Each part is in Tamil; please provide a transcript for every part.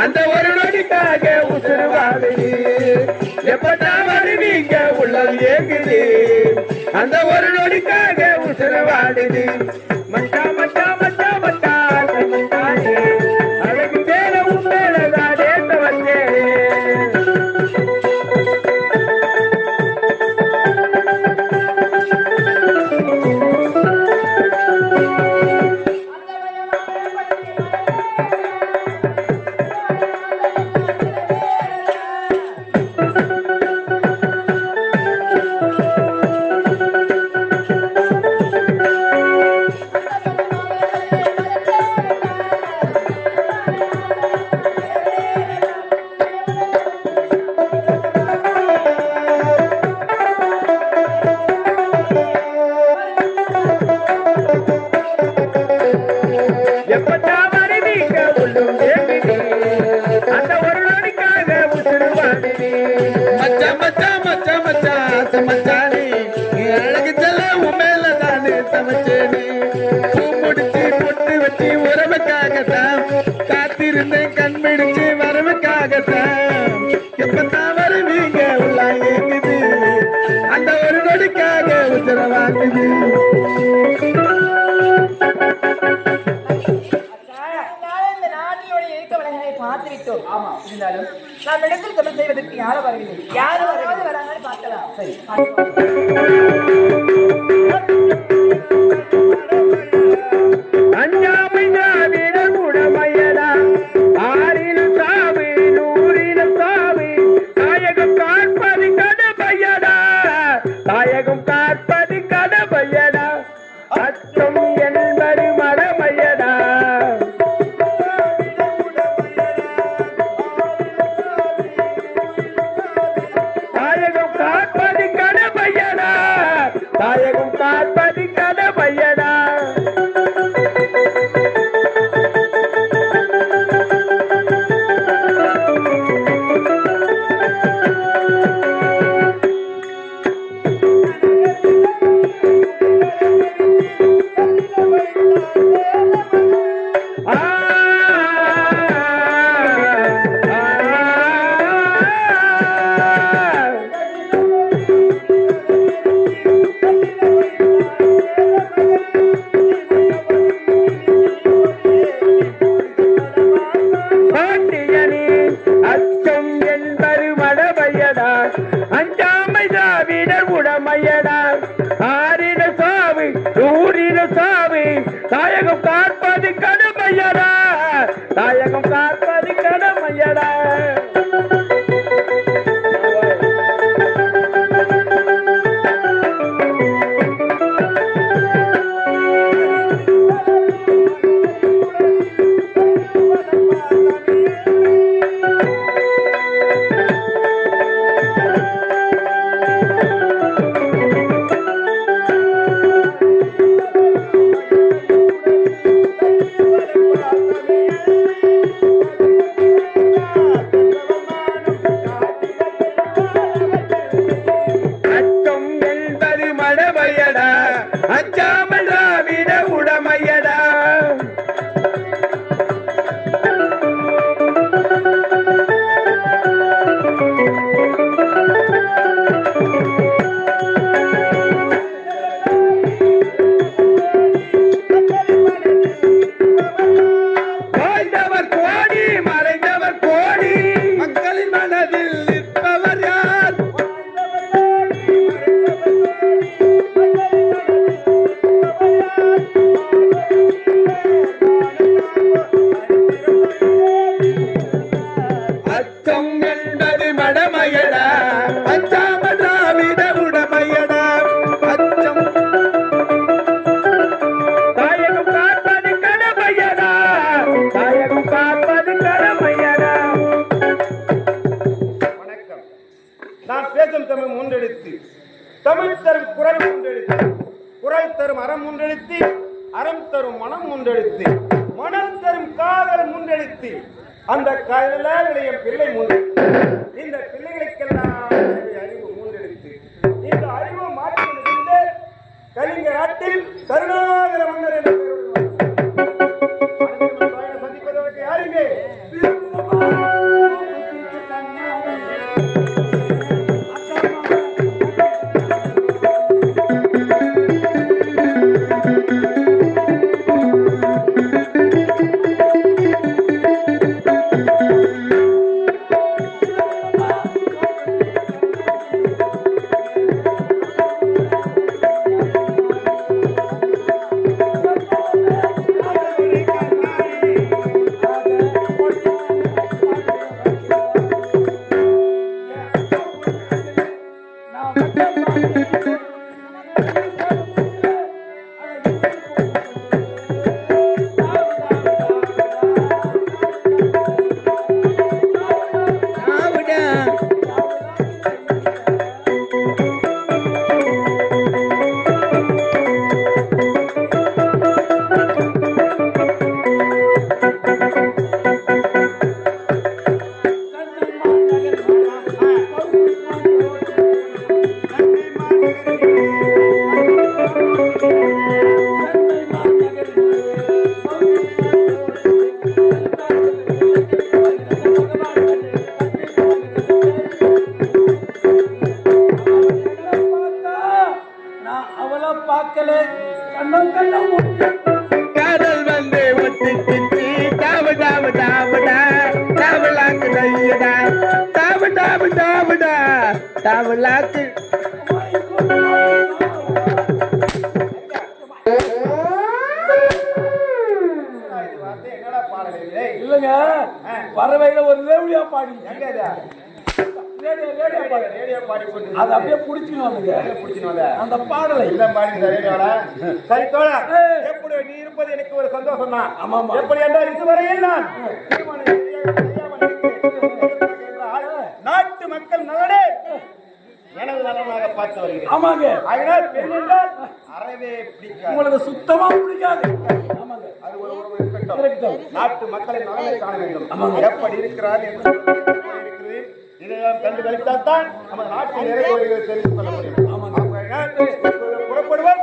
அந்த ஒரு நொடிக்காக உசுறு வாடுது. எப்படா வருவீங்க உள்ளம் ஏங்குது. அந்த ஒரு நொடிக்காக உசுறு வாடுது. மச்சா மச்சா மச்சா மச்சா அழகு மேல உண்மையிலதான் ஏத்த வந்தேன். காத்திருந்தேன் கண்மிடிச்சு வரவுக்காகத்தான். எப்பத்தான் வருவீங்க உள்ளாங்க ஏங்குது. அந்த ஒரு நொடிக்காக உத்தரவாக்குது. பார்த்துவிட்டோம். ஆமா, இருந்தாலும் நாம் இடத்தில் தொழில் செய்வதற்கு யாரும் வரவில்லை. யாரும் வராங்கன்னு பார்க்கலாம். சரி, தாயகம் காப்பது கடமையடா. அச்சம் என்பது மடமையடா. தாயகம் காப்பது கடமையடா. தாயகம் காப்பது கடமையடா. அஞ்சாமை சாவிடர் உடமையடா. ஆறின சாவி நூறின சாவி. தாயகம் காப்பது கடமையடா. தாயகம் காப்பது கடமையடா. தமிழ் மூன்றெழுத்து, தமிழ் தரும் குரல் மூன்றெழுத்து, குரல் தரும் அறம் மூன்றெழுத்து, அறம் தரும் மனம் மூன்றெழுத்து, மனம் தரும் காதல் மூன்றெழுத்து, அந்த காதல விளையும் பிள்ளை மூன்றெழுத்து. இந்த பிள்ளைகளுக்கெல்லாம் அறிவு மூன்றெழுத்து. இந்த அறிவு மாற்றி கலிங்க நாட்டில் கருணாகர மன்னர் என்ற சந்திப்பதற்கு யாருங்க? காதல் வந்து ஒட்டி சித்தி தாவு தாவு தாவுடா தாவலாக்கு தையடா தாவு தாவு தாவுடா தாவலாக்கு. என்னடா பாடல் இல்லங்க வரவையில ஒரு ரேடியோ பாடி ரேடியோ பாடி கொண்டு அது அப்படியே புடிச்சுன்னு அந்த பாடலை இல்ல பாடி ரேடியோல. சரி தோழா, எப்படி நீ இருப்பது எனக்கு ஒரு சந்தோஷம் தான். ஆமாமா. எப்படி என்றால் இதுவரையில் நான் நாட்டு மக்கள் நலனே எனது நலனாக பார்த்து வருகிறேன். ஆமாங்க. அதனால் பெண் என்றால் அறவே பிடிக்காது. உங்களுக்கு சுத்தமா பிடிக்காது. ஆமாங்க. அது ஒரு உறவு இருக்கட்டும். நாட்டு மக்களின் நலனை காண வேண்டும். எப்படி இருக்கிறார் என்று இருக்கிறது. இதையெல்லாம் கண்டு கழித்தால் தான் நமது நாட்டின் நிறைவேறுகளை தெரிந்து கொள்ள முடியும். புறப்படுவோம்.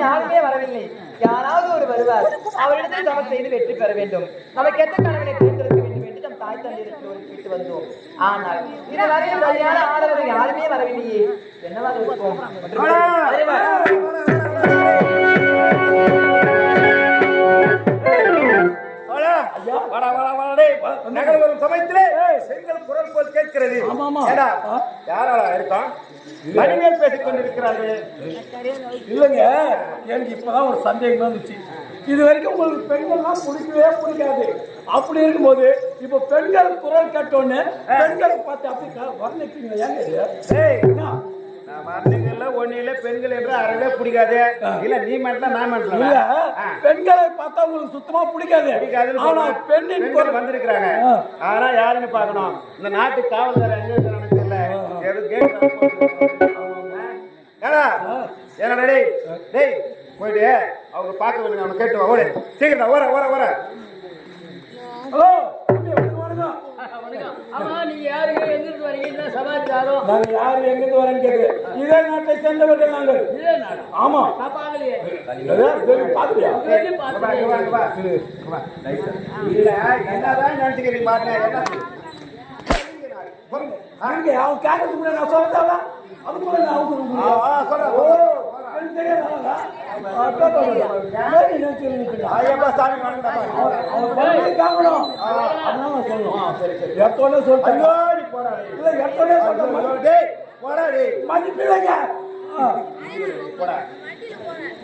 யாருமே வரவில்லை. யாராவது ஒரு வருவார், அவரிடத்தில் சமம் செய்து வெற்றி பெற வேண்டும். நமக்கு எந்த கணவனை தேர்ந்தெடுக்க வேண்டும் என்று நம் தாய் தந்தையிடத்தில் வந்தோம். ஆனால் இதுவரை சரியான ஆடவர்கள் யாருமே வரவில்லையே. என்னவாக இருக்கும்? நகர் வரும் சமயத்திலே செங்கல் குரல் போல் கேட்கிறது. யாரால இருக்கான்? மணிமேல் பேசிக் கொண்டிருக்கிறார்கள். இல்லங்க, எனக்கு இப்பதான் ஒரு சந்தேகம் வந்துச்சு. இது வரைக்கும் உங்களுக்கு பெண்கள்லாம் பிடிக்கவே பிடிக்காது. அப்படி இருக்கும்போது இப்ப பெண்கள் குரல் கேட்டோன்னு பெண்களை பார்த்து அப்படி வர்ணிக்கிறீங்களா? வார்த்தைகள்ல ஒன்னில பெண்கள் என்று அறவே பிடிக்காது. இல்ல நீ மட்டும் நான் மட்டும் இல்ல, பெண்களை பார்த்தா உங்களுக்கு சுத்தமா பிடிக்காது. ஆனா பெண்ணின் குரல் வந்திருக்கிறாங்க. ஆனா யாருன்னு பாக்கணும். இந்த நாட்டு காவல்துறை எங்க இருக்கிறான்னு தெரியல. என்னடா டேய் போயிட்டு அவங்க பார்க்க வேண்டிய அவனை கேட்டு ஓடு சீக்கிரம் வர வர வர. ஹலோ, இதே நாட்டை சேர்ந்தவர்கள் நாங்கள். ஆமா, என்னதான் நினைச்சுக்கிறீங்க பாருங்க. அவன் கேட்கறதுக்கு முன்னாடி நான் சொல்றதா அது கூட நான் சொல்றேன்.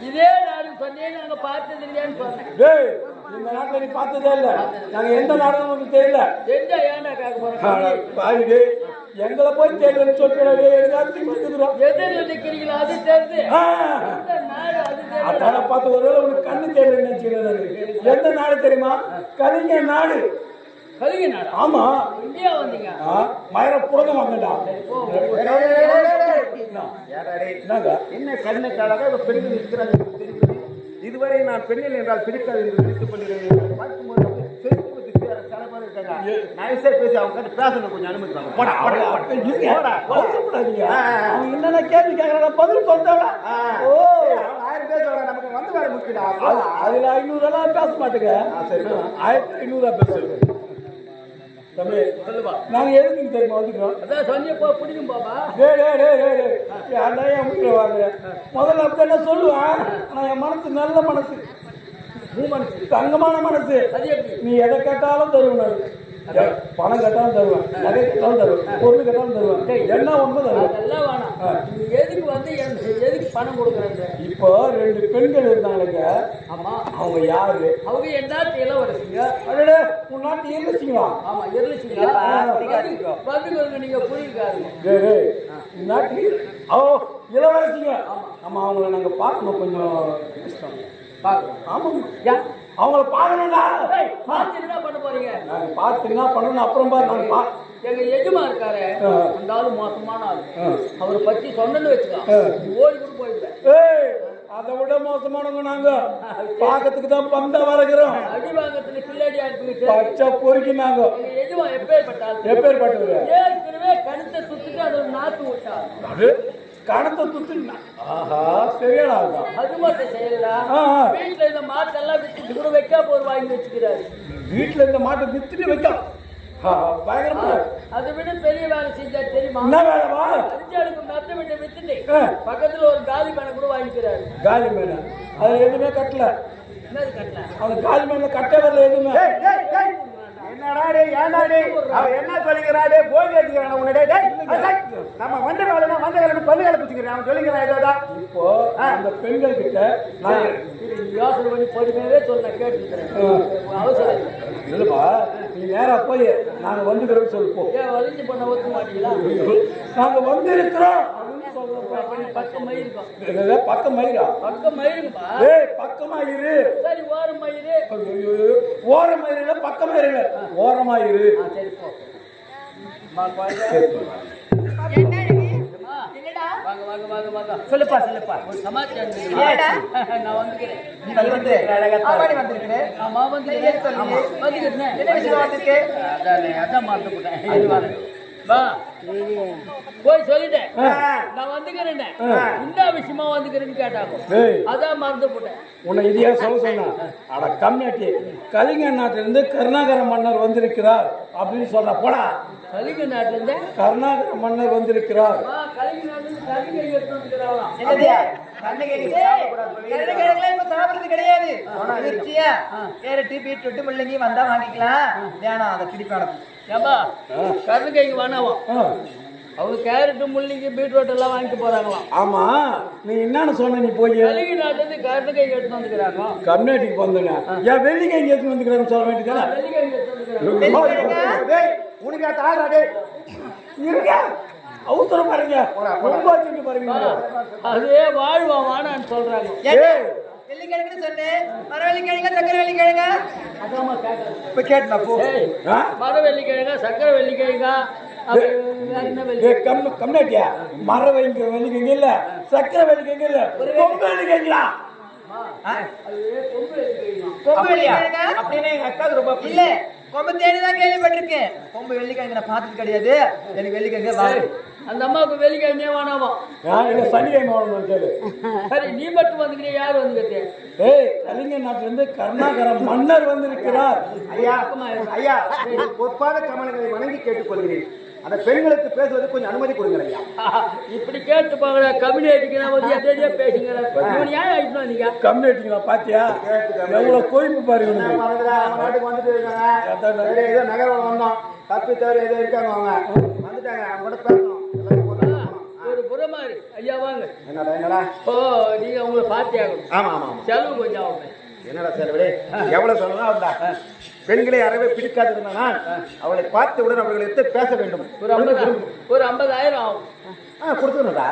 இதே நாடு சொன்னேன், நாங்க பார்த்தது இல்லையான்னு சொன்னேன். இந்த நாட்டுல நீ பார்த்ததே இல்ல. நாங்க எந்த நாடும் தெரியல. எங்களை போய் தேடுறேன்னு சொல்லிட்டு எல்லாத்தையும் வந்துக்கிறோம். எதிரில் நிக்கிறீங்களா அது தெரியுது. எந்த நாடு அது தெரியுது. அதான பார்த்து ஒருவேளை உனக்கு கண்ணு தேடுறேன்னு நினைச்சுக்கிறேன். எந்த நாடு தெரியுமா? கலிங்க நாடு. கலிங்க நாடு? ஆமா. இந்தியா வந்தீங்க? மயிரம் புறங்க வாங்கடா. என்னங்க என்ன கண்ணுக்காக பெண்கள் இருக்கிறாங்க. இதுவரை நான் பெண்ணில் என்றால் பிடிக்காது என்று நினைத்துக் கொண்டிருக்கிறேன். பார்க்கும்போது சில பேர் இருக்காங்க. நைஸா பேசி அவங்க பேசணும், கொஞ்சம் அனுமதிப்பாங்க. போடா அவன் என்னென்ன கேள்வி கேட்கறாங்க பதில் சொல்றாங்க. ஓ 1000 பேர் சொல்றாங்க, நமக்கு வந்து வேற முக்கியடா. அதுல 500 எல்லாம் பேச மாட்டேங்க. 1500 பேசுறேன். தம்பி சொல்லுப்பா, நாங்க எதுக்கு தெரியுமா வந்துக்கிறோம்? அதான் சொன்னியப்போ பிடிக்கும் பாப்பா. யாரா என் வீட்டுல வாங்க முதல்ல அப்படி சொல்லுவேன். ஆனா என் மனசு நல்ல மனசு, தங்கமான மனசு. நீ எதை கேட்டாலும் தருவேன். பணம் கேட்டாலும் தருவேன், நகை கேட்டாலும் தருவேன், பொருள் கேட்டாலும் தருவேன், என்ன ஒண்ணு தருவேன். அதெல்லாம் வேணாம். நீ எதுக்கு வந்து எதுக்கு பணம் கொடுக்குறாங்க? இப்போ 2 பெண்கள் இருந்தாங்க. ஆமா. அவங்க யாரு? அவங்க என் நாட்டு இளவரசிங்க. அடடே, உன் நாட்டு இருந்துச்சுங்களா? ஆமா, இருந்துச்சுங்களா? வந்து நீங்க புரியுக்காருங்க. நாட்டு இளவரசிங்க. ஆமா, அவங்கள நாங்க பார்க்கணும், கொஞ்சம் கஷ்டம். ஆமாங்க, அவங்கள பார்க்கணும்டா. பார்த்து என்ன பண்ண போறீங்க? நாங்க பார்த்து என்ன பண்ணணும் அப்புறம் பாரு. நாங்க எங்க எஜமா இருக்காரு, அந்த ஆளு மோசமான ஆளு. அவரை பத்தி சொன்னு வச்சுக்கலாம், ஓடி கூட போயிடுவேன். அதை விட மோசமானவங்க நாங்க. பாக்கத்துக்கு தான் பந்தா வளர்க்கிறோம். அடி வாங்கத்துல கில்லாடி ஆயிருக்கு. பச்சை பொறுக்கி நாங்க. எங்க எஜமா எப்பேற்பட்டாரு? எப்பேற்பட்டவரு? ஏற்கனவே கணத்தை சுத்திட்டு அது ஒரு நாத்து விட்டாரு. கணத்தை சுத்தி. ஆஹா, சரியான ஆள்தான். அது மட்டும் செய்யலடா. வீட்டுல இந்த மாட்டெல்லாம் வித்துட்டு கூட வைக்கா போர் வாங்கி வச்சுக்கிறாரு. வீட்டுல இந்த மாட்டை வித்துட்டு வைக்க பயங்கரமா. அதை விட பெரிய வேலை செஞ்சா தெரியுமா? என்ன வேலைவா? 5 அடுக்கு மெத்த விட்டு வித்துட்டு பக்கத்துல ஒரு காலி மேனை கூட வாங்கிக்கிறாரு. காலி மேனை அதுல எதுவுமே கட்டல. என்னது கட்டல? அந்த காலி மேல கட்டே வரல எதுவுமே. என்னடா ஏன்டாடே அவன் என்ன சொல்லிக்கிறாடே? போய் கேட்டுக்கிறான் உன்னடே. நம்ம வந்த காலம் பல்லு வேலை பிடிச்சிக்கிறேன். அவன் சொல்லிக்கிறான் ஏதோடா. இப்போ அந்த பெண்கள் கிட்ட நான் யோசனை பண்ணி பொறுமையாவே சொல்ல கேட்டுக்கிறேன். அவசரம் இல்லப்பா, நீ நேரா போய் நாங்க வந்துக்கிறோம் சொல்லு போ. ஏன் வலிஞ்சு பண்ண ஒத்துக்க மாட்டீங்களா? நாங்க வந்து இருக்கிறோம். பக்கம் மயிருப்பா. பக்கம் மயிரா? பக்கம் மயிருப்பா. பக்கமா இரு. சரி, ஓரம் மயிறு. ஓர மயிறு பக்கம் மயிறு. ஓரமா இரு. சரி போ. சொல்லுப்பா. ஒரு சமாச்சாரம் நான் வந்துக்கிறேன். ஆமா வந்துக்கிறேன். அதான் மறந்து போட்டேன். வா போய் சொல்லிட்டேன், நான் வந்துக்கிறேன். இந்த விஷயமா வந்துக்கிறேன்னு கேட்டாங்க, அதான் மறந்து போட்டேன். உன்னை இதையா சொன்ன அட கம்மியாட்டி. கலிங்க நாட்டிலிருந்து கருணாகர மன்னர் வந்திருக்கிறார் அப்படின்னு சொல்ற. போடா. கலிங்க நாட்டுல இருந்து கருணாகர மன்னர் வந்திருக்கிறார். கலிங்க நாட்டுல இருந்து கலிங்க எடுத்து வந்துக்கிறாங்களாம். சாப்பிடுறது கிடையாது. கேரட்டு பீட்ரூட் முள்ளங்கி வந்தா வாங்கிக்கலாம். வேணாம், அதை பிடிப்பான ஏப்பா கருணைக்கு வேணாவாம். அவங்க கேரட்டு முள்ளங்கி பீட்ரூட் எல்லாம் வாங்கிட்டு போறாங்களாம். ஆமா, நீ என்னன்னு சொன்ன? நீ போய் கலிங்க நாட்டுல இருந்து கருணைக்கு எடுத்து வந்துக்கிறாங்க. கம்யூனிட்டிக்கு வந்தேன். ஏன் வெள்ளிக்கை எடுத்து வந்துக்கிறான்னு சொல்ல வேண்டியதானே? வெள்ளிக்கை எடுத்து வந்துக்கிறாங்க. உனக்கு தாடாடே இருங்க, அவசரம் பாருங்க. ரொம்ப செஞ்சு பாருங்க. அதே வாழ்வா வானான்னு சொல்றாங்க. வெள்ளிக்கிழங்கு சொன்னேன். மர வெள்ளிக்கிழங்க, சக்கரை வெள்ளிக்கிழங்க. அதாம கேட்கறேன். இப்ப கேட்டுனா போ. மர வெள்ளிக்கிழங்க, சக்கரை வெள்ளிக்கிழங்கா, கம்யூனிட்டியா? மர வெள்ளிக்கிழங்கு இல்ல, சக்கரை வெள்ளிக்கிழங்கு இல்ல, கொம்பு வெள்ளிக்கிழங்கா. கொம்பு வெள்ளிக்கிழங்க அப்படின்னு எங்க அக்காவுக்கு ரொம்ப இல்ல. கொம்பு தேடி தான் கேள்விப்பட்டிருக்கேன். கொம்பு வெள்ளிக்கிழங்கு நான் பார்த்தது கிடையாது. எனக்கு வெள்ளிக்கிழங்கு அந்த அம்மாவுக்கு வெள்ளிக்கிழமையே வேணாமா? சனிக்கிழமை வேணும் கேளு. சரி, நீ மட்டும் வந்துக்கிறீ, யார் வந்துக்கிட்டு? கலிங்க நாட்டிலிருந்து கருணாகர மன்னர் வந்திருக்கிறார். ஐயா, பொற்பாத கமலங்களை வணங்கி கேட்டுக்கொள்கிறேன். அந்த பெண்களுக்கு பேசுவது கொஞ்சம் அனுமதி கொடுங்க ஐயா. இப்படி கேட்டு பாக்குற கம்யூனிட்டிக்கு நான் வந்து எதையோ பேசுகிறேன். இவன் ஏன் ஆயிட்டு வந்தீங்க? கம்யூனிட்டிங்களா பாத்தியா? எவ்வளவு கோயிப்பு பாருங்க. நாட்டுக்கு வந்துட்டு இருக்காங்க. ஏதோ நகரம் வந்தோம், தப்பி தவிர ஏதோ இருக்காங்க. அவங்க வந்துட்டாங்க, அவங்க கூட பேசணும். ஒரு புறமாறு ஐயா வாங்க. என்னடா? ஓ, நீங்க உங்களை பார்த்தியாகணும். ஆமா ஆமா. செலவு கொஞ்சம் ஆகும். என்னடா செலவிடு எவ்வளவு சொல்லலாம் அவன்டா பெண்களை அறவே பிடிக்காது நான் அவளை பார்த்தவுடன் அவர்களை எடுத்து பேச வேண்டும். ஒரு 50,000 ஆகும். கொடுத்துடா.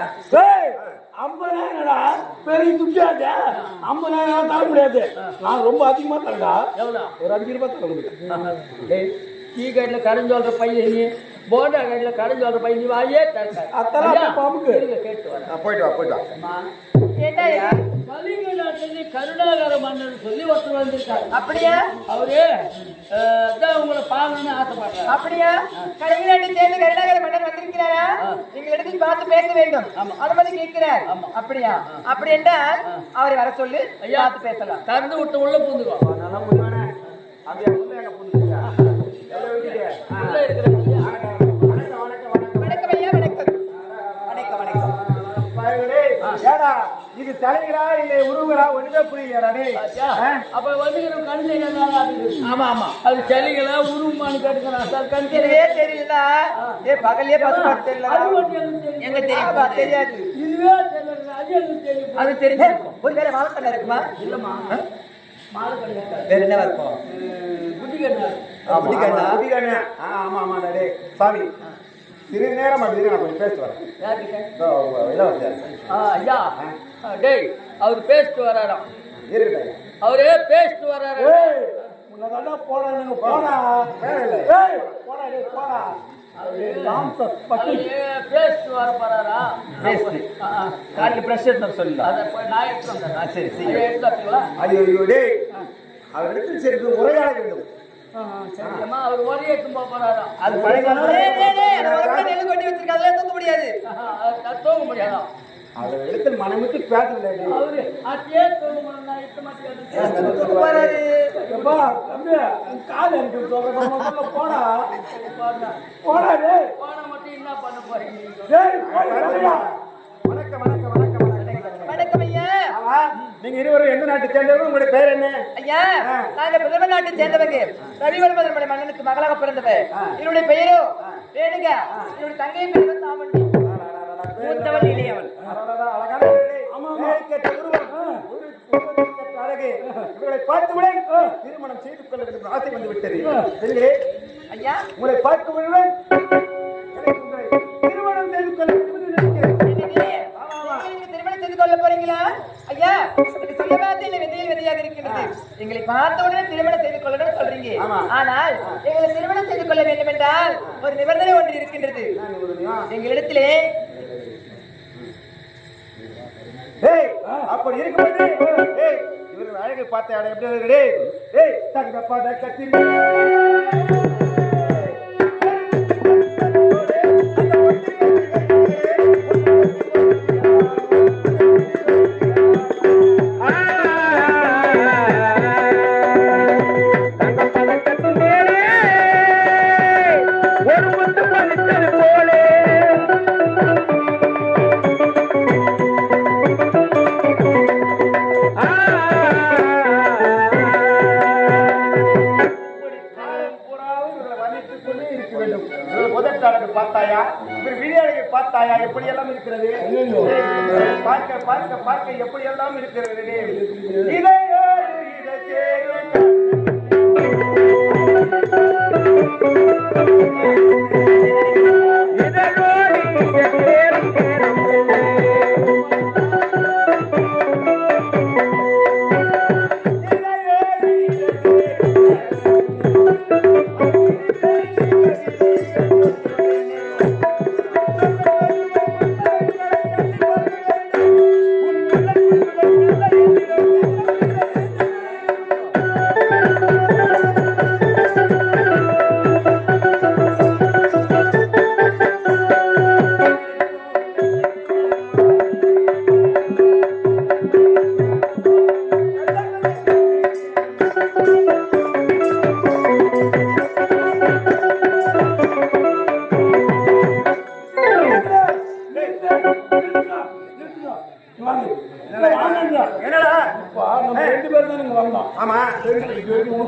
50,000 பெரிய துட்டாச்சா? 50,000 தர முடியாது. நான் ரொம்ப அதிகமா தரடா. எவ்வளோ? ஒரு 5 ரூபாய் தர முடியும். டீ கடையில கடன் சொல்ற பையன் நீ, போண்டா கடையில கடன் சொல்ற பையன் நீ, வாயே அதெல்லாம் பாம்புக்கு கேட்டு வர. போயிட்டு வா. என்ன கலிங்க நாட்டில் கருணாகர மன்னன் சொல்லி ஒருத்தர் வந்திருக்காரு. அப்படியா? அவரு அதான் உங்களை பார்க்கணும்னு ஆசைப்படுறாரு. அப்படியா? கலைஞராண்டி சேர்ந்து கருணாகர மன்னர் வந்திருக்கிறாரா? நீங்கள் இடத்தில் பார்த்து பேச வேண்டும். அனுமதி கேட்கிறார். அப்படியா? அப்படி என்றால் அவரை வர சொல்லு, பார்த்து பேசலாம். திறந்து விட்டு உள்ள பூந்துக்கோ. நல்லா முடிவானே அப்படியே உள்ள எங்க புரிஞ்சுக்கியா உள்ள இருக்கிற வணக்கம் ஐயா, வணக்கம். வணக்கம் வணக்கம். ஏடா இது தலைகளா இல்ல உருவங்களா ஒண்ணுமே புரியலடா டேய். அப்ப வந்துக்கிற கண்ணு. ஆமா ஆமா, அது சளிகளா உருவமானு கேட்டுக்கிறான் சார். கண் இதுவே தெரியலடா. பகல்லே பஸ் பார்த்து எங்க தெரியுமா? தெரியாது. இதுவே தெரியல. அது தெரிஞ்சிருக்கும். ஒரு வேற வாழைக்கண்ணா இருக்குமா? இல்லம்மா, மாலை கண்ணு வேற என்ன இருக்கும்? குட்டி கண்ணு. புடிக்கண்ணா. ஆமா ஆமாடா டேய் சாமி சிறு நேரம் அப்படி நான் கொஞ்சம் பேசிட்டு வரேன். ஐயா டேய், அவர் பேசிட்டு வராராம். இருக்கட்டும் அவரே பேசிட்டு வராரு. உன்னதாண்டா போறானுங்க. போடா. ஏய் போடா டேய் போடா. பேசிட்டு வர போறாரா? காலையில் பிரஷ் எடுத்து சொல்லலாம். அதை போய் நான் எடுத்து வந்தேன். சரி சரி. எடுத்துங்களா? ஐயோ டேய் அவரிடத்தில் சேர்த்து உரையாட வேண்டும். சரிம்மா, அவர் ஒரே எடுத்து போறாராம். அது பழைய நெல்லு கொட்டி வச்சிருக்க, அதெல்லாம் தூக்க முடியாது. தூங்க முடியாதா? அவர் இடத்தில் மனமுக்கு பேசவில்லை. அவரு அதே தூங்க முடியாது. இட்ட மாட்டேன். தூக்க போறாரு. எப்பா தம்பி கால் எனக்கு சொல்றேன். போடா போடா டேய். போன மட்டும் என்ன பண்ண போறீங்க? டேய் போடா. வணக்கம் வணக்கம் வணக்கம் வணக்கம் ஐயா. நீங்க இருவரும் எந்த நாட்டை சேர்ந்தவங்க? உங்களுடைய பெயர் என்ன? ஐயா, நாங்க பிரதம நாட்டை சேர்ந்தவங்க. ரவிவர்மன் மன்னனுக்கு மகளாக பிறந்தவர். என்னுடைய பெயரோ ரேணுகா. என்னுடைய தங்கையின் பெயர் சாமண்டி. மூத்தவள் இளையவள். அழகான அழகு. இவர்களை பார்த்தவுடன் திருமணம் செய்து கொள்ள வேண்டும் ஆசை வந்து விட்டது. ஐயா, உங்களை பார்த்தவுடன் திருமணம் செய்து கொள்ள வேண்டும் என்று நினைக்கிறேன். திருமணம் செய்து கொள்ள போறீங்களா? ஐயா, சொல்ல வார்த்தை விதையில் விதையாக இருக்கின்றது. எங்களை பார்த்தவுடனே திருமணம் செய்து கொள்ளணும் சொல்றீங்க. ஆனால் எங்களை திருமணம் செய்து கொள்ள வேண்டும் என்றால் ஒரு நிபந்தனை ஒன்று இருக்கின்றது. எங்களிடத்திலே அப்படி இருக்கும்போது இவர்கள் அழகை பார்த்த எப்படி இருக்கு? தங்க பதக்கத்தில் பார்த்தாயா? இவர் விளையாடுகை பார்த்தாயா? எப்படி எல்லாம் இருக்கிறது? பார்க்க பார்க்க பார்க்க எப்படி எல்லாம் இருக்கிறது.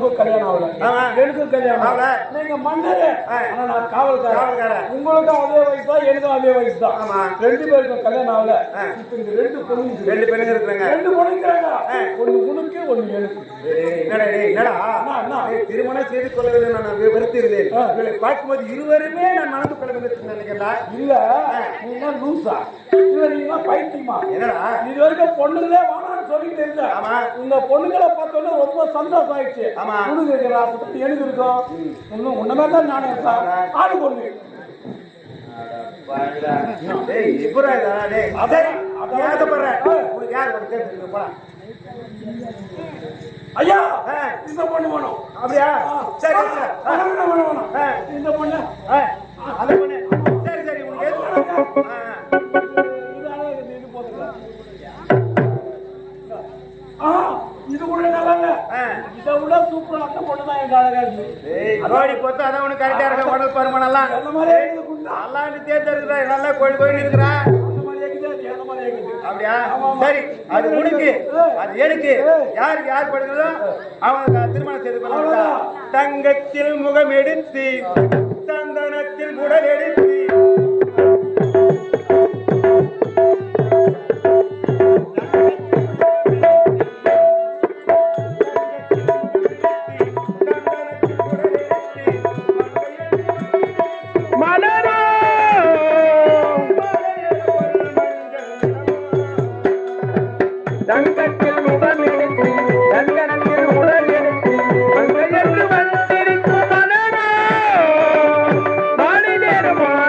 உங்களுக்கு கல்யாணம் ஆகல, ஆமா. எனக்கும் கல்யாணம் ஆகல. ஆகல. நீங்க மன்னரு, ஆனா நான் காவல்காரன். காவல்காரன். உங்களுக்கும் அதே வயசு தான், எனக்கும் அதே வயசு தான். ஆமா. ரெண்டு பேருக்கும் கல்யாணம் ஆகல. இப்ப இந்த ரெண்டு பொண்ணுங்க, ரெண்டு பெண்ணுங்க இருக்கிறாங்க. ரெண்டு பொண்ணுங்கிறாங்க. ஒண்ணு உனக்கு, ஒண்ணு எனக்கு. என்னடா திருமணம் செய்து கொள்ளவில்லை, நான் வெறுத்திருந்தேன். இவளை பார்க்கும்போது இருவருமே நான் மணந்து கொள்ள வேண்டும் நினைக்கிறேன். இல்ல, நீ என்ன லூசா? இல்ல, நீ என்ன பைத்தியமா? என்னடா இது வரைக்கும் பொண்ணுங்களே வேணாம்னு சொல்லிட்டு இருந்த. ஆமா. இந்த பொண்ணுங்களை பார்த்தோன்னே ரொம்ப சந்தோஷம் ஆயிடுச்சு. ஆமா. உனக்கு இருக்கிற ஆசை எனக்கு இருக்கும். இன்னும் உன்ன மாதிரி தான் நானே இருக்கேன். ஆளு பொண்ணு. ஐயா, இந்த பொண்ணு வேணும். அப்படியா? சரி வேணும். இந்த பொண்ணு, அந்த பொண்ணு. சரி சரி, உனக்கு எது வேணும்? இது கூட நல்லா இல்ல. இதை விட சூப்பரா அந்த பொண்ணு தான் எங்க அழகா இருக்கு. ரோடி போத்து அதான் உனக்கு கரெக்டா இருக்க உடல் பருமனெல்லாம் அந்த மாதிரியே இருக்குது குண்டா. நல்லா தேர்ந்து இருக்கிற நல்லா கோயில் கோயில் இருக்கிறா. அந்த மாதிரியே இருக்குது, அந்த மாதிரியே இருக்குது. அப்படியா? சரி, அது உனக்கு, அது எனக்கு. யாருக்கு யார் படுகிறதோ அவங்க திருமணம் செய்து கொள்ள. தங்கத்தில் முகம் எடுத்து சந்தனத்தில் உடல் எடுத்து தங்கத்தில் முகம் எடுத்து சந்தனத்தில் உடல் எடுத்து மங்கையென்று வந்திருக்கும் மலரோ மாலை நேரமாக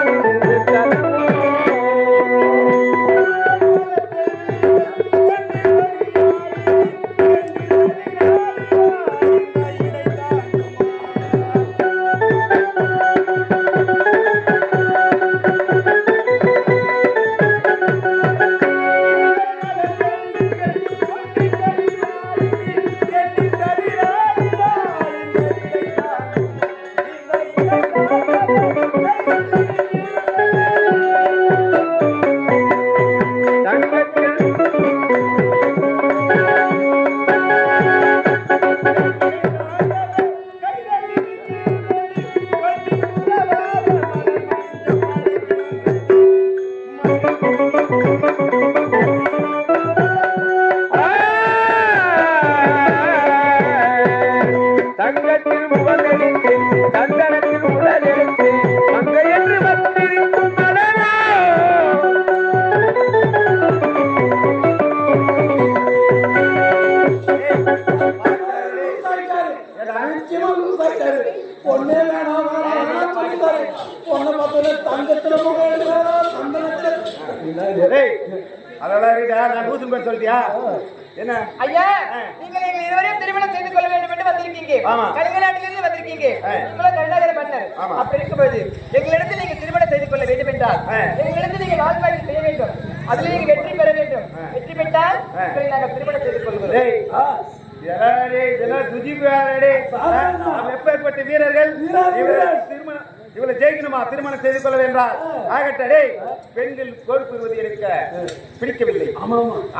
தங்கத்தில் முகம் எடுத்து சந்தனத்தில் உடல் எடுத்து மங்கையென்று வந்திருக்கும் மலரோ பொண்ணே வேணாம் வேணாம் சொல்லிட்டாரு. பொண்ணை பார்த்தோன்னே தங்கத்துல முகம் எடுக்கிறாரா, சந்தனத்துல. அதெல்லாம் இருக்கா? நான் லூசுன்னு பேர் சொல்லிட்டியா? என்ன ஐயா, நீங்கள் எங்கள் இருவரையும் திருமணம் செய்து கொள்ள வேண்டும் என்று வந்திருக்கீங்க. ஆமா. கலிங்க நாட்டிலிருந்து வந்திருக்கீங்க. நீங்களும் கருணாகர மன்னர். அப்படி இருக்கும்போது எங்களிடத்தில் நீங்க திருமணம் செய்து கொள்ள வேண்டும் என்றால் எங்களிடத்தில் நீங்க வாழ்வாய்வு செய்ய வேண்டும். அதில் நீங்க வெற்றி பெற வேண்டும். வெற்றி பெற்றால் உங்களை நாங்கள் திருமணம் செய்து கொள்கிறோம். எப்பேற்பட்ட வீரர்கள் திருமணம் இவளை ஜெயிக்கணுமா? திருமணம் செய்து கொள்ள வேண்டாம். ஆகட்டே, பெண்கள் கோர் கூறுவது எனக்கு பிடிக்கவில்லை.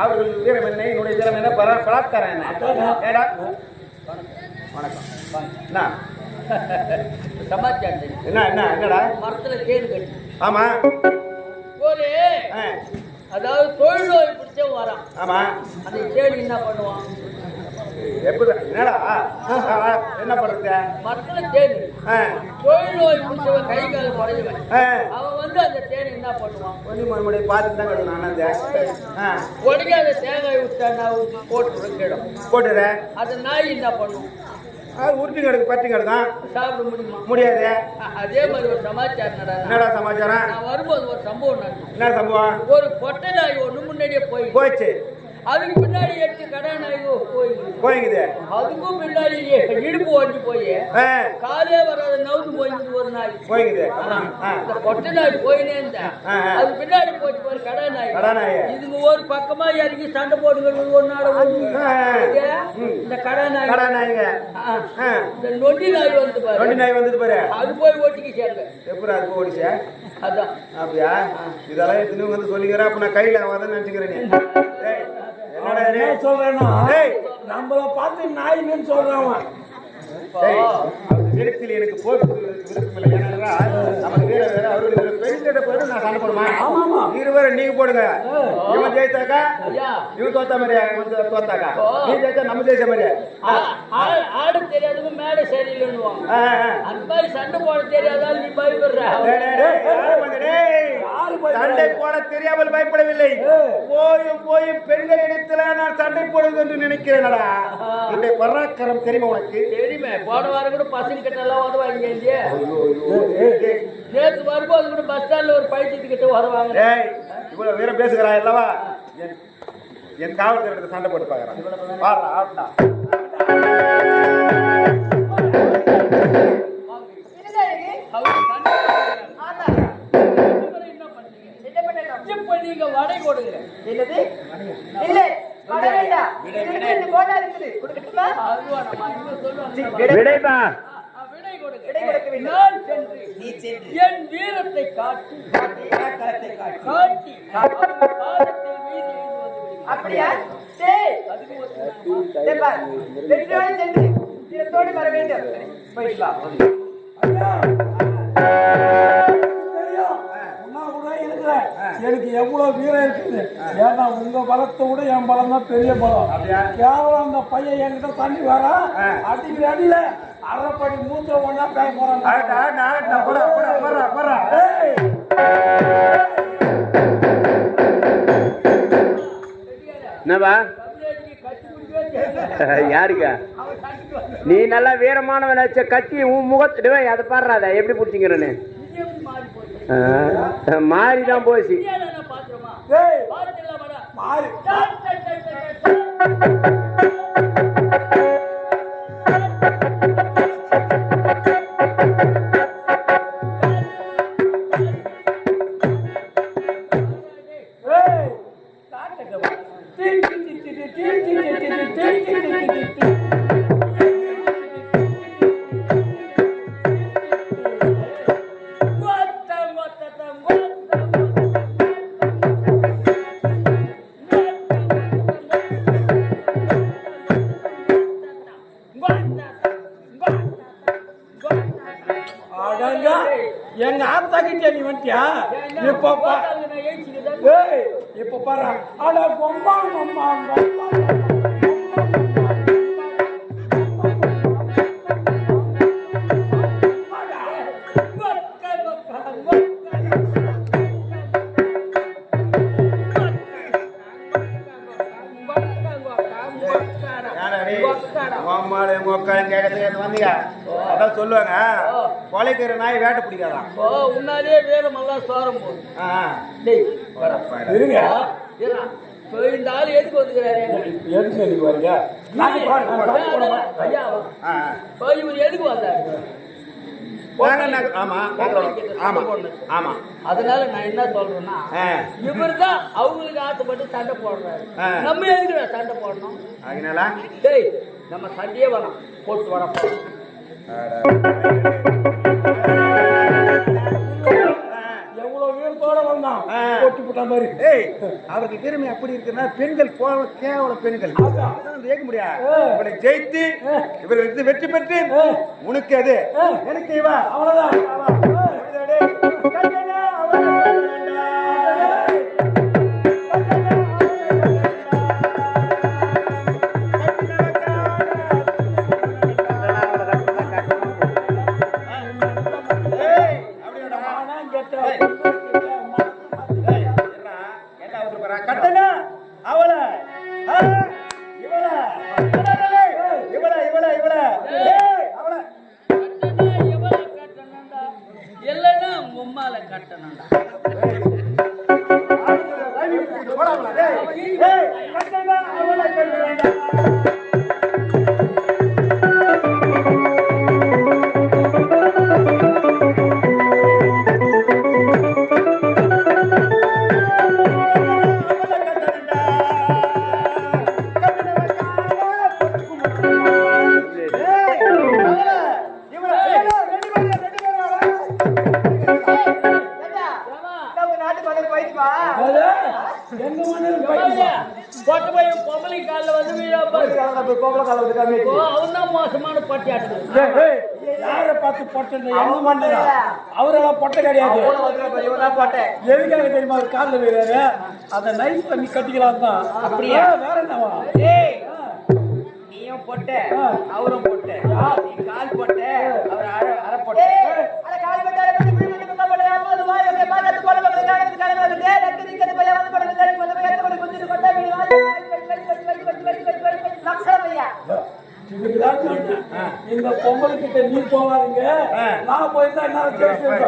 அவர்கள் வீரம் என்ன, என்னுடைய வீரம் என்ன, பலாத்காரம் என்ன? வணக்கம். சமாச்சாரம் என்ன என்ன என்னடா? மரத்துல தேன் கட்டு. ஆமா. ஒரு அதாவது தொழில் நோய் பிடிச்சவன் வரான். ஆமா. அந்த தேடி என்ன பண்ணுவான்? எப்படி என்னடா என்ன பண்றது? மரத்துல தேன் தொழில் நோய் பிடிச்சவன் கை கால் குறைஞ்சவன் அவன் வந்து அந்த தேனை என்ன பண்ணுவான்? கொஞ்சம் பார்த்து தான் கிடைக்கும். உடனே அந்த தேங்காய் விட்டா நான் போட்டு வைக்கிடும் போட்டுறேன். அந்த நாய் என்ன பண்ணும்? உருட்டி கிடக்கு, பட்டி கிடக்கும். சாப்பிட முடியுமா? முடியாது. அதே மாதிரி ஒரு சமாச்சாரம் என்னடா சமாச்சாரம்? நான் வரும்போது ஒரு சம்பவம் நடந்தது. என்ன சம்பவம்? ஒரு பொட்டை நாய் ஒண்ணு முன்னாடியே போச்சு. அதுக்கு பின்னாடி 8 கடை நாய் போய்க்குது. அதுக்கும் பின்னாடி இடுப்பு ஓடி போய் காலே வராத நவுந்து போயிருந்து ஒரு நாய் போய்க்குது. இந்த பொட்டை நாய் போயினே இருந்தா அது பின்னாடி போச்சு ஒரு கடை நாய். இதுங்க ஒரு பக்கமா இறங்கி சண்டை போடுகிறது ஒரு நாள். இந்த கடை நாய்ங்க இந்த நொண்டி நாய் வந்து பாரு. நொண்டி நாய் வந்தது பாரு. அது போய் ஓட்டிக்கு சேர்ந்த எப்படி அது ஓடிச்ச? அதான். அப்படியா? இதெல்லாம் எத்தனையும் வந்து சொல்லிக்கிறேன். அப்ப நான் கையில ஆகாதுன்னு நினைச்சுக்கிறேன். சொல்றேன்னா நம்மள பார்த்து நாயின்னு சொல்றான். இடத்தில் எனக்கு போக்கு விருப்பமில்லை. ஏனென்றால் நமக்கு வேற வேற அவர்கள் பெண்கிட்ட போயிட்டு நான் சண்டை போடுமா? இருவரும் நீங்க போடுங்க. இவன் ஜெயித்தாக்கா இவன் தோத்த மாதிரியா? தோத்தாக்கா நீ ஜெயிச்சா நம்ம ஜெயிச்ச மாதிரியா? ஆடு தெரியாதவங்க மேடை சரியில்லைன்னு அந்த மாதிரி சண்டை போட தெரியாதால் நீ பயப்படுற. சண்டை போட தெரியாமல் பயப்படவில்லை. போயும் பெண்கள் இடத்துல நான் சண்டை போடுவது என்று நினைக்கிறேன்டா. என்னுடைய பராக்கிரம் தெரியுமா உனக்கு? தெரியுமே, போன வாரம் கூட பசங்க கிட்ட எல்லாம் உதவாங்க. நேற்று வரும்போது கூட பஸ் ஸ்டாண்ட்ல ஒரு பைத்தியத்து கிட்ட உதவாங்க. இவ்வளவு வீரம் பேசுகிறா அல்லவா? என் காவல்துறை சண்டை போட்டு பாக்குறான். இப்ப நீங்க வடை கொடுங்க. என்னது? இல்ல வடை வேண்டாம். இது போடா இருக்குது. கொடுக்கட்டுமா? விடைப்பா. விடை கொடுங்க. விடை கொடுக்க வேண்டும். நான் சென்று என் வீரத்தை காட்டி பாதத்தில் வீசி அப்படியா? சரி. வெற்றியோடு சென்று வீரத்தோடு வர வேண்டும். போயிடலாம். எனக்கு எவ்வளவு வீரம் இருக்குது. ஏன்னா உங்க பலத்தை விட என் பலம் தான் பெரிய பலம். கேவலம் அந்த பையன் என்கிட்ட தண்ணி வர அடிக்கிற அடியில அரைப்படி மூச்ச ஒன்னா பேச போறான். என்னப்பா யாருக்கா? நீ நல்லா வீரமானவன் வச்ச கத்தி உன் முகத்துடுவேன். அதை பாடுறாத எப்படி பிடிச்சிங்கிறன்னு மாறிதான் போச்சு. எங்க ஆத்தா கிட்ட நீ வந்துட்டியா? இப்ப பாரு. அட பொம்மா பொம்மா அதான் சொல்லுவாங்க, கொலைக்கிற நாய் வேட்டை பிடிக்காதான். உன்னாலே வீரமெல்லாம் சோரம் போகுது. இந்த ஆளு எதுக்கு வந்துக்கிறாரு? எதுக்கு வந்தாரு? அதனால நான் என்ன சொல்றேன்னா, இவருதான் அவங்களுக்கு ஆசைப்பட்டு சண்டை போடுறாரு. நம்ம எதுக்கு சண்டை போடணும்? டேய், நம்ம சண்டையே வரோம் போட்டு வர போறோம். எவ்வளவு வீரத்தோட வந்தான் போட்டு போட்ட மாதிரி. அவருக்கு திறமை அப்படி இருக்குன்னா பெண்கள் கேவலம் பெண்கள் ஜெயிக்க முடியாது. இவரை ஜெயித்து இவர் வெற்றி பெற்று உனக்கு அது எனக்கு இவா அவ்வளவுதான். கட்டணா அவளை இல்லைன்னா உம்மால கட்டணும்டா. பொம்பளை காலில் வந்து அவன் தான் வித்தியாசமான பொட்டை ஆட்டுது. யாரை பார்த்து பொட்டை? எங்க மண்டல அவரெல்லாம் பொட்டை கிடையாது. எதுக்காக தெரியுமா அவர் காலில் வைக்கிறாரு? அதை நைஸ் பண்ணி கட்டிக்கலாம் தான். அப்படியா? வேற என்னவா? நீயும் பொட்டை அவரும் பொட்டை, நீ கால் பொட்டை அவர் அரை பொட்டை. இதுக்குதான் சொன்னேன். இந்த பொங்கல் கிட்ட நீ போவாதீங்க, நான் போய் தான் என்ன கேட்கிறேன்.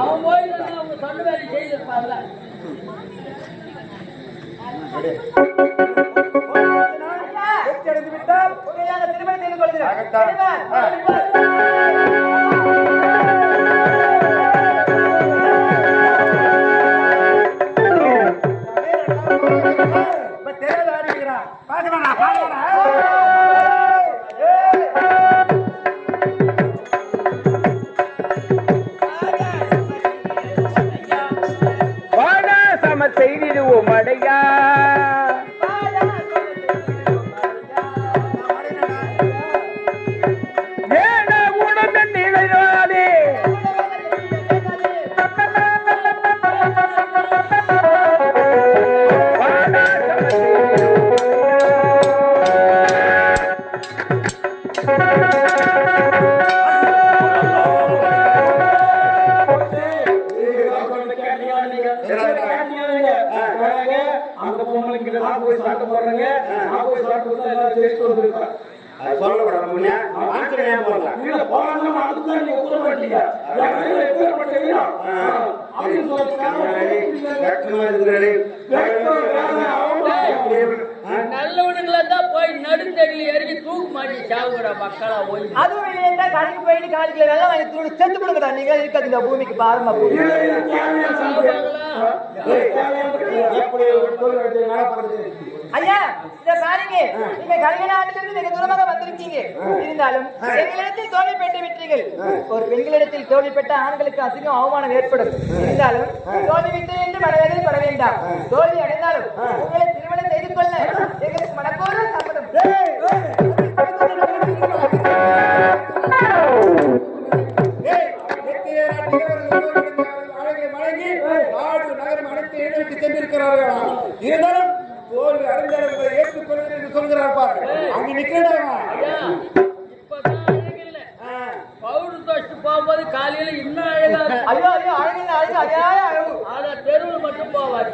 அவன் போய் அவங்க சொன்ன வேலை செய்திருப்பாங்க. திருமணம் செய்து கொள்கிறேன். செய்திடுவோம் அடையா ஏன உணவு நிலையாதே அந்த பொங்கலுக்கு நான் போய் சாப்பிட்டு போறேங்க. நான் போய் சாப்பிட்டு தான் எல்லாரும் ஜெயிச்சு வந்துருக்கேன். அது சொல்லக்கூடாது முன்னே ஆஞ்சநேயர் போடலாம். இல்ல போறாங்க அதுதான் நீங்க கூற மாட்டீங்க. அப்படின்னு நல்லவனுங்களா தான் போய் நடுத்தடியில் இறங்கி தூக்கு மாட்டி சாவுற மக்களா போய். அதுவும் இல்லையா கடைக்கு போயிட்டு காலிக்கல வேலை வாங்கி தூக்கி செத்து கொடுக்குறா. நீங்க இருக்காது இந்த பூமிக்கு பாருமா. ஐயா இத பாருங்க, நீங்க கல்யாணத்திலிருந்து வெகு தூரமாக வந்திருக்கீங்க. இருந்தாலும் எங்களிடத்தில் தோல்வி பெற்று விட்டீர்கள். ஒரு பெண்களிடத்தில் தோல்வி பெற்ற ஆண்களுக்கு அசிங்கம் அவமானம் ஏற்படும். இருந்தாலும் தோல்வி விட்டு என்று மனதில் பட வேண்டாம். தோல்வி அடைந்தாலும் உங்களை திருமணம் செய்து கொள்ள எங்களுக்கு மனப்பூர்வ சம்மதம். இருந்தாலும் தோல்வி அறிஞர்களை ஏற்றுக்கொள்கிறேன் என்று சொல்கிறார் பாரு. அங்க நிக்கிறாங்க. பவுடர் தோஷ்டு போகும்போது காலையில இன்னும் அழகா ஐயோ ஐயோ அழகு அழகு அதே அழகு. ஆனா தெருவில் மட்டும் போவாரு.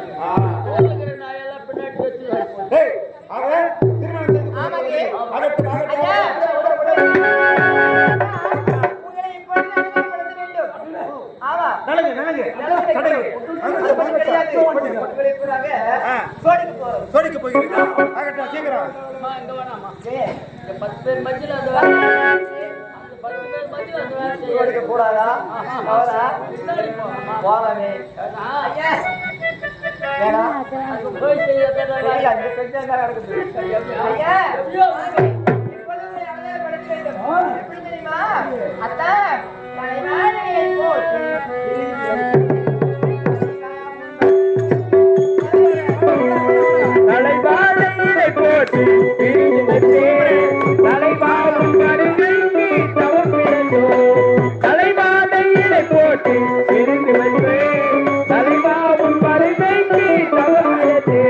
நாயெல்லாம் பின்னாடி வச்சு சோடிக்கு போயிருக்கோம். சீக்கிரம் 10 பேர் மத்தியில் அந்த 10 பேர் மத்தியில் அந்த வேலை செய்ய கூடாதா? போகலாமே போய் செய்ய தலைவாழை போட்டு தலைவாழும் கருகைக்கு தவப்பிழந்தோ தலைவாழை போட்டு பிரிந்து வந்து தலைவாழும் கருகைக்கு தவப்பிழந்தே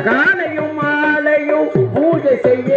காலையும் மாலையும் பூஜை செய்ய